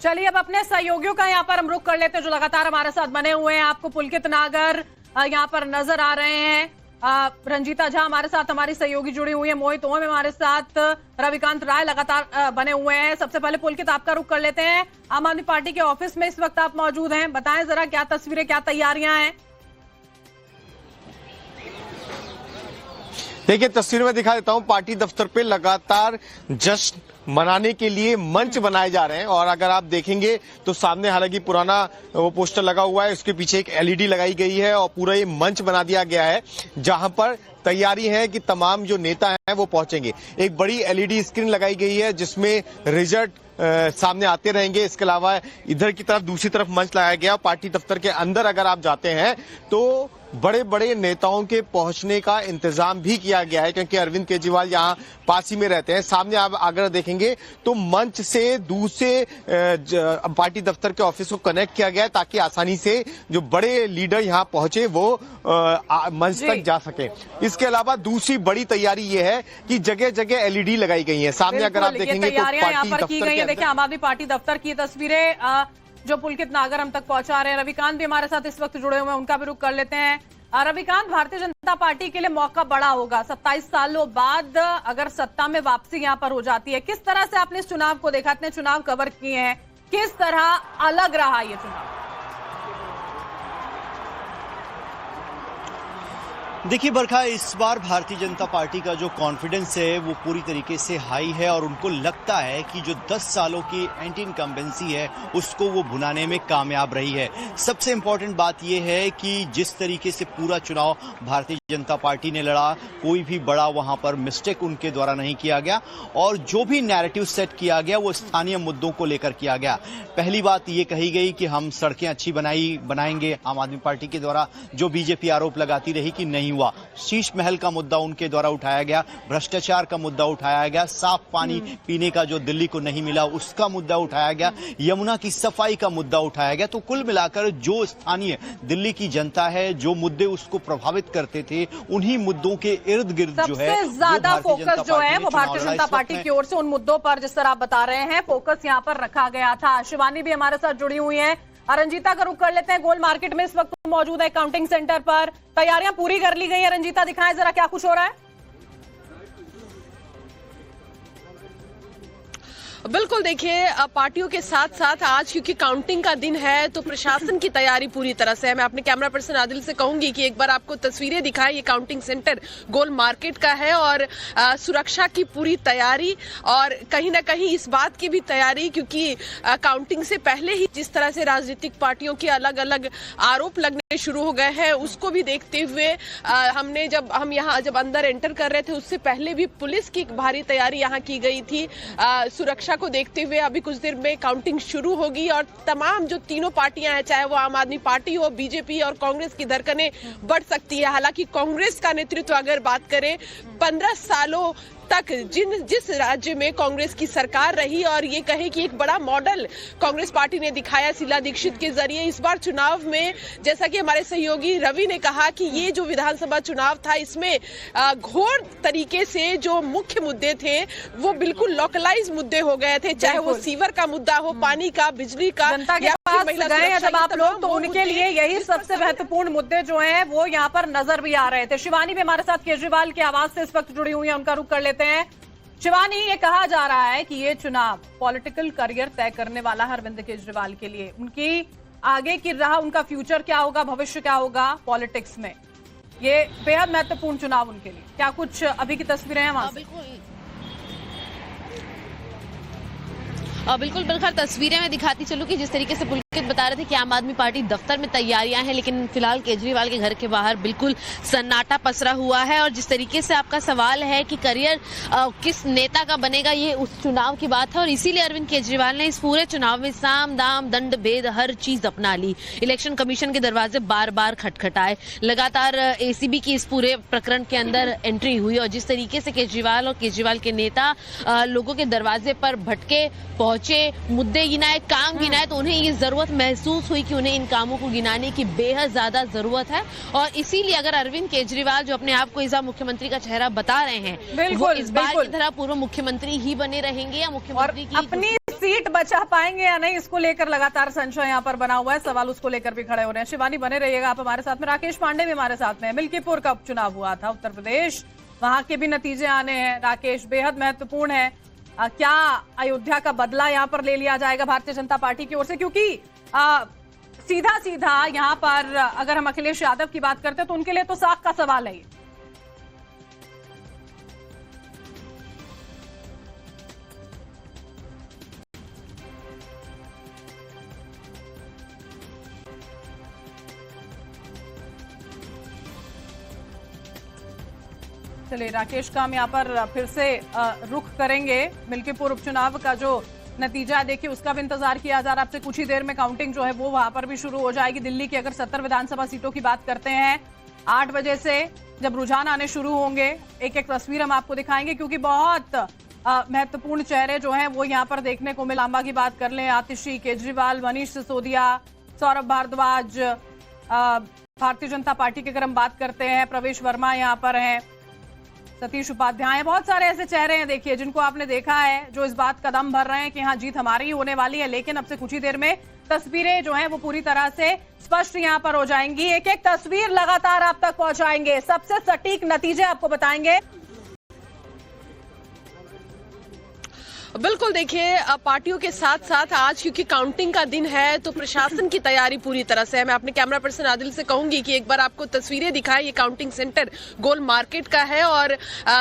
चलिए अब अपने सहयोगियों का यहाँ पर हम रुख कर लेते हैं जो लगातार हमारे साथ बने हुए हैं। आपको पुलकित नागर यहाँ पर नजर आ रहे हैं, रंजीता झा हमारे साथ हमारी सहयोगी जुड़ी हुई है, मोहित ओम हमारे साथ, रविकांत राय लगातार बने हुए हैं। सबसे पहले पुलकित आपका रुख कर लेते हैं। आम आदमी पार्टी के ऑफिस में इस वक्त आप मौजूद हैं, बताएं जरा क्या तस्वीरें, क्या तैयारियां हैं? देखिए तस्वीर में दिखा देता हूं, पार्टी दफ्तर पे लगातार जश्न मनाने के लिए मंच बनाए जा रहे हैं। और अगर आप देखेंगे तो सामने हालांकि पुराना वो पोस्टर लगा हुआ है, उसके पीछे एक एलईडी लगाई गई है और पूरा ये मंच बना दिया गया है जहां पर तैयारी है कि तमाम जो नेता हैं वो पहुंचेंगे। एक बड़ी एलईडी स्क्रीन लगाई गई है जिसमें रिजल्ट सामने आते रहेंगे। इसके अलावा इधर की तरफ दूसरी तरफ मंच लगाया गया। पार्टी दफ्तर के अंदर अगर आप जाते हैं तो बड़े बड़े नेताओं के पहुंचने का इंतजाम भी किया गया है क्योंकि अरविंद केजरीवाल यहां पास ही में रहते हैं। सामने आप अगर देखेंगे तो मंच से दूसरे पार्टी दफ्तर के ऑफिस को कनेक्ट किया गया है ताकि आसानी से जो बड़े लीडर यहां पहुंचे वो मंच तक जा सके। इसके अलावा दूसरी बड़ी तैयारी ये है कि जगह जगह एलईडी लगाई गई है। सामने अगर आप देखेंगे तो पार्टी दफ्तर के देखिए आम आदमी पार्टी दफ्तर की तस्वीरें जो पुलकित नागर हम तक पहुंचा रहे हैं। रविकांत भी हमारे साथ इस वक्त जुड़े हुए हैं, उनका भी रुख कर लेते हैं। रविकांत, भारतीय जनता पार्टी के लिए मौका बड़ा होगा, 27 सालों बाद अगर सत्ता में वापसी यहां पर हो जाती है। किस तरह से आपने इस चुनाव को देखा? इतने चुनाव कवर किए हैं, किस तरह अलग रहा ये चुनाव? देखिए बरखा, इस बार भारतीय जनता पार्टी का जो कॉन्फिडेंस है वो पूरी तरीके से हाई है और उनको लगता है कि जो 10 सालों की एंटी इनकम्बेंसी है उसको वो भुनाने में कामयाब रही है। सबसे इंपॉर्टेंट बात यह है कि जिस तरीके से पूरा चुनाव भारतीय जनता पार्टी ने लड़ा, कोई भी बड़ा वहां पर मिस्टेक उनके द्वारा नहीं किया गया और जो भी नैरेटिव सेट किया गया वो स्थानीय मुद्दों को लेकर किया गया। पहली बात ये कही गई कि हम सड़कें अच्छी बनाएंगे। आम आदमी पार्टी के द्वारा जो बीजेपी आरोप लगाती रही कि नहीं हुआ। शीश महल का मुद्दा उनके द्वारा उठाया गया, भ्रष्टाचार का मुद्दा उठाया गया, साफ पानी पीने का जो दिल्ली को नहीं मिला उसका मुद्दा उठाया गया, यमुना की सफाई का मुद्दा उठाया गया। तो कुल मिलाकर जो स्थानीय दिल्ली की जनता है, जो मुद्दे उसको प्रभावित करते थे, उन्हीं मुद्दों के इर्द गिर्द जो है सबसे ज्यादा फोकस जो है वो भारतीय जनता पार्टी की ओर से उन मुद्दों पर जिस तरह आप बता रहे हैं फोकस यहाँ पर रखा गया था। शिवानी भी हमारे साथ जुड़ी हुई है। रंजीता का रुख कर लेते हैं। गोल मार्केट में इस वक्त मौजूद है काउंटिंग सेंटर पर, तैयारियां पूरी कर ली गई है। रंजीता, दिखाएं जरा क्या कुछ हो रहा है। बिल्कुल, देखिए पार्टियों के साथ साथ आज क्योंकि काउंटिंग का दिन है तो प्रशासन की तैयारी पूरी तरह से है। मैं अपने कैमरा पर्सन आदिल से कहूंगी कि एक बार आपको तस्वीरें दिखाएं। ये काउंटिंग सेंटर गोल मार्केट का है और सुरक्षा की पूरी तैयारी और कहीं ना कहीं इस बात की भी तैयारी क्योंकि काउंटिंग से पहले ही जिस तरह से राजनीतिक पार्टियों के अलग अलग आरोप लगने शुरू हो गए हैं उसको भी देखते हुए हमने हम यहाँ जब अंदर एंटर कर रहे थे उससे पहले भी पुलिस की एक भारी तैयारी यहाँ की गई थी। सुरक्षा को देखते हुए अभी कुछ देर में काउंटिंग शुरू होगी और तमाम जो तीनों पार्टियां हैं, चाहे वो आम आदमी पार्टी हो, बीजेपी और कांग्रेस की धड़कनें बढ़ सकती है। हालांकि कांग्रेस का नेतृत्व अगर बात करें 15 सालों तक जिस राज्य में कांग्रेस की सरकार रही और ये कहे कि एक बड़ा मॉडल कांग्रेस पार्टी ने दिखाया शीला दीक्षित के जरिए। इस बार चुनाव में जैसा कि हमारे सहयोगी रवि ने कहा कि ये जो विधानसभा चुनाव था इसमें घोर तरीके से जो मुख्य मुद्दे थे वो बिल्कुल लोकलाइज मुद्दे हो गए थे, चाहे वो सीवर का मुद्दा हो, पानी का, बिजली का, जनता के पास गए जब आप लोग तो उनके लिए यही सबसे महत्वपूर्ण मुद्दे जो हैं वो यहाँ पर नजर भी आ रहे थे। शिवानी भी हमारे साथ केजरीवाल की आवाज से इस वक्त जुड़ी हुई है, उनका रुख कर लेते हैं। शिवानी, ये कहा जा रहा है कि ये चुनाव पॉलिटिकल करियर तय करने वाला है अरविंद केजरीवाल के लिए। उनकी आगे की राह, उनका फ्यूचर क्या होगा, भविष्य क्या होगा पॉलिटिक्स में, ये बेहद महत्वपूर्ण चुनाव उनके लिए। क्या कुछ अभी की तस्वीरें हैं वहां से? बिल्कुल बिल्कुल, तस्वीरें मैं दिखाती चलूं कि जिस तरीके से पुलकित बता रहे थे कि आम आदमी पार्टी दफ्तर में तैयारियां हैं, लेकिन फिलहाल केजरीवाल के घर के बाहर बिल्कुल सन्नाटा पसरा हुआ है। और जिस तरीके से आपका सवाल है कि करियर किस नेता का बनेगा, ये उस चुनाव की बात है और इसीलिए अरविंद केजरीवाल ने इस पूरे चुनाव में साम दाम दंड भेद हर चीज अपना ली। इलेक्शन कमीशन के दरवाजे बार बार खटखटाए, लगातार एसीबी की इस पूरे प्रकरण के अंदर एंट्री हुई और जिस तरीके से केजरीवाल और केजरीवाल के नेता लोगों के दरवाजे पर भटके पहुंचे, मुद्दे गिनाए, काम गिनाए, तो उन्हें ये जरूरत जरूरत महसूस हुई कि उन्हें इन कामों को गिनाने की बेहद ज्यादा जरूरत है। और इसीलिए अगर अरविंद केजरीवाल जो अपने आप को इस बार मुख्यमंत्री का चेहरा बता रहे हैं, वो इस बार की तरह पूर्व मुख्यमंत्री ही बने रहेंगे या मुख्यमंत्री की अपनी सीट बचा पाएंगे या नहीं, इसको लेकर लगातार संशय यहाँ पर बना हुआ है। सवाल उसको लेकर भी खड़े हो रहे हैं। शिवानी बने रहिएगा आप हमारे साथ में। राकेश पांडे भी हमारे साथ में। मिल्कीपुर का उपचुनाव हुआ था उत्तर प्रदेश, वहां के भी नतीजे आने हैं। राकेश, बेहद महत्वपूर्ण है। क्या अयोध्या का बदला यहाँ पर ले लिया जाएगा भारतीय जनता पार्टी की ओर से? क्योंकि सीधा सीधा यहाँ पर अगर हम अखिलेश यादव की बात करते हैं तो उनके लिए तो साख का सवाल है। चलिए राकेश का हम यहाँ पर फिर से रुख करेंगे। मिल्कीपुर उपचुनाव का जो नतीजा देखिए उसका भी इंतजार किया जा रहा है। आपसे कुछ ही देर में काउंटिंग जो है वो वहां पर भी शुरू हो जाएगी। दिल्ली की अगर 70 विधानसभा सीटों की बात करते हैं, 8 बजे से जब रुझान आने शुरू होंगे एक एक तस्वीर हम आपको दिखाएंगे, क्योंकि बहुत महत्वपूर्ण चेहरे जो हैं वो यहाँ पर देखने को मिले। लांबा की बात कर लें, आतिशी, केजरीवाल, मनीष सिसोदिया, सौरभ भारद्वाज, भारतीय जनता पार्टी की अगर हम बात करते हैं प्रवेश वर्मा यहाँ पर हैं, सतीश उपाध्याय, बहुत सारे ऐसे चेहरे हैं देखिए जिनको आपने देखा है जो इस बात का दम भर रहे हैं कि हाँ जीत हमारी ही होने वाली है। लेकिन अब से कुछ ही देर में तस्वीरें जो हैं वो पूरी तरह से स्पष्ट यहाँ पर हो जाएंगी। एक एक तस्वीर लगातार आप तक पहुंचाएंगे, सबसे सटीक नतीजे आपको बताएंगे। बिल्कुल, देखिए पार्टियों के साथ साथ आज क्योंकि काउंटिंग का दिन है तो प्रशासन की तैयारी पूरी तरह से है। मैं अपने कैमरा पर्सन आदिल से कहूंगी कि एक बार आपको तस्वीरें दिखाएं। ये काउंटिंग सेंटर गोल मार्केट का है और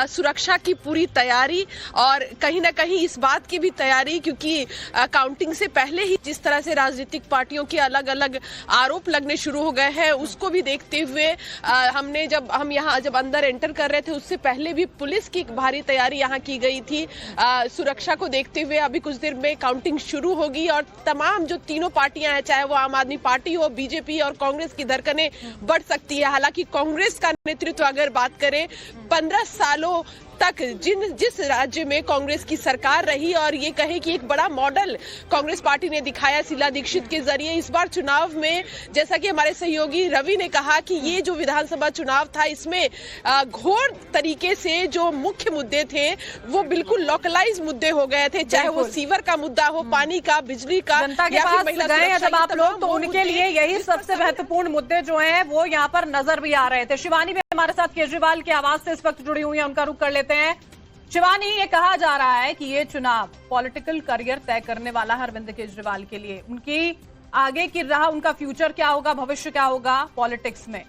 सुरक्षा की पूरी तैयारी और कहीं ना कहीं इस बात की भी तैयारी, क्योंकि काउंटिंग से पहले ही जिस तरह से राजनीतिक पार्टियों के अलग अलग आरोप लगने शुरू हो गए हैं उसको भी देखते हुए हमने हम यहाँ जब अंदर एंटर कर रहे थे उससे पहले भी पुलिस की एक भारी तैयारी यहाँ की गई थी। सुरक्षा को देखते हुए अभी कुछ देर में काउंटिंग शुरू होगी और तमाम जो तीनों पार्टियां हैं, चाहे वो आम आदमी पार्टी हो, बीजेपी और कांग्रेस की धड़कनें बढ़ सकती है। हालांकि कांग्रेस का नेतृत्व अगर बात करें 15 सालों तक जिस राज्य में कांग्रेस की सरकार रही और ये कहे कि एक बड़ा मॉडल कांग्रेस पार्टी ने दिखाया शीला दीक्षित के जरिए। इस बार चुनाव में जैसा कि हमारे सहयोगी रवि ने कहा कि ये जो विधानसभा चुनाव था इसमें घोर तरीके से जो मुख्य मुद्दे थे वो बिल्कुल लोकलाइज मुद्दे हो गए थे, चाहे वो सीवर का मुद्दा हो, पानी का, बिजली का, जनता के पास गए हैं जब आप लोग तो उनके लिए यही सबसे महत्वपूर्ण मुद्दे जो हैं वो यहाँ पर नजर भी आ रहे थे। शिवानी भी हमारे साथ केजरीवाल की आवाज से इस वक्त जुड़ी हुई है, उनका रुख कर लेते हैं। शिवानी, ये कहा जा रहा है कि ये चुनाव पॉलिटिकल करियर तय करने वाला है अरविंद केजरीवाल के लिए। उनकी आगे की राह, उनका फ्यूचर क्या होगा, भविष्य क्या होगा पॉलिटिक्स में,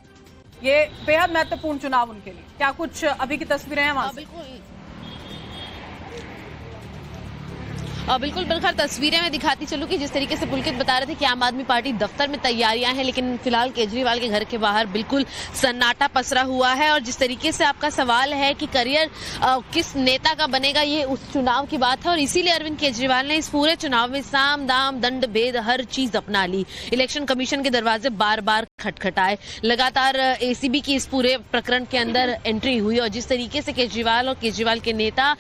ये बेहद महत्वपूर्ण चुनाव उनके लिए। क्या कुछ अभी की तस्वीरें हैं वहां से? बिल्कुल बिल्कुल तस्वीरें मैं दिखाती चलूं कि जिस तरीके से पुलकित बता रहे थे कि आम आदमी पार्टी दफ्तर में तैयारियां हैं, लेकिन फिलहाल केजरीवाल के घर के बाहर बिल्कुल सन्नाटा पसरा हुआ है। और जिस तरीके से आपका सवाल है कि करियर किस नेता का बनेगा, ये उस चुनाव की बात है और इसीलिए अरविंद केजरीवाल ने इस पूरे चुनाव में साम दाम दंड भेद हर चीज अपना ली। इलेक्शन कमीशन के दरवाजे बार बार खटखटाए, लगातार एसीबी की इस पूरे प्रकरण के अंदर एंट्री हुई और जिस तरीके से केजरीवाल और केजरीवाल के नेता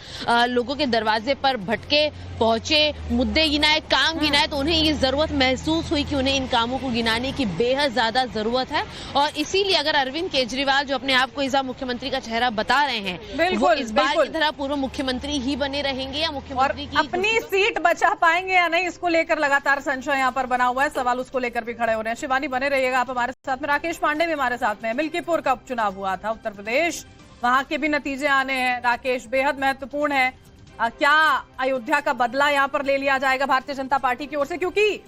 लोगों के दरवाजे पर भटके पहुंचे, मुद्दे गिनाए, काम गिनाए, तो उन्हें ये जरूरत महसूस हुई कि उन्हें इन कामों को गिनाने की बेहद ज्यादा जरूरत है। और इसीलिए अगर अरविंद केजरीवाल जो अपने आप को इस बार मुख्यमंत्री का चेहरा बता रहे हैं, वो इस बार की तरह पूर्व मुख्यमंत्री ही बने रहेंगे या मुख्यमंत्री की अपनी सीट बचा पाएंगे या नहीं, इसको लेकर लगातार संशय यहाँ पर बना हुआ है। सवाल उसको लेकर भी खड़े हो रहे हैं। शिवानी बने रहिएगा आप हमारे साथ में। राकेश पांडे भी हमारे साथ में। मिल्कीपुर का उपचुनाव हुआ था उत्तर प्रदेश, वहां के भी नतीजे आने हैं। राकेश, बेहद महत्वपूर्ण है। क्या अयोध्या का बदला यहाँ पर ले लिया जाएगा भारतीय जनता पार्टी की ओर से? क्योंकि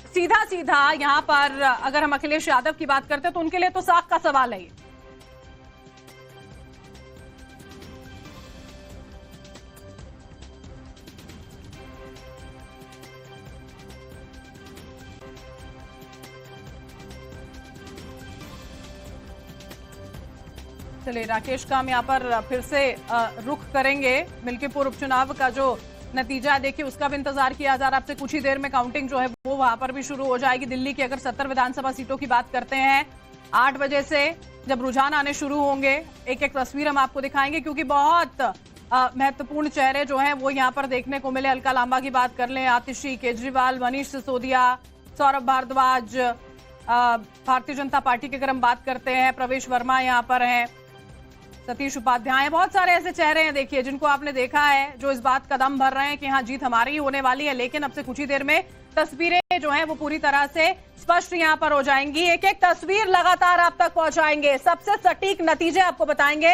सीधा सीधा यहाँ पर अगर हम अखिलेश यादव की बात करते हैं तो उनके लिए तो साख का सवाल है। चलिए राकेश का हम यहाँ पर फिर से रुख करेंगे। मिल्कीपुर उपचुनाव का जो नतीजा देखिए उसका भी इंतजार किया जा रहा है। आपसे कुछ ही देर में काउंटिंग जो है वो वहां पर भी शुरू हो जाएगी। दिल्ली की अगर 70 विधानसभा सीटों की बात करते हैं, 8 बजे से जब रुझान आने शुरू होंगे एक एक तस्वीर हम आपको दिखाएंगे, क्योंकि बहुत महत्वपूर्ण चेहरे जो हैं वो यहाँ पर देखने को मिले। अलका लांबा की बात कर लें, आतिशी, केजरीवाल, मनीष सिसोदिया, सौरभ भारद्वाज, भारतीय जनता पार्टी की अगर हम बात करते हैं, प्रवेश वर्मा यहाँ पर हैं, सतीश उपाध्याय, बहुत सारे ऐसे चेहरे हैं देखिए जिनको आपने देखा है जो इस बात का दम भर रहे हैं कि हाँ जीत हमारी ही होने वाली है। लेकिन अब से कुछ ही देर में तस्वीरें जो हैं वो पूरी तरह से स्पष्ट यहाँ पर हो जाएंगी। एक एक तस्वीर लगातार आप तक पहुंचाएंगे, सबसे सटीक नतीजे आपको बताएंगे।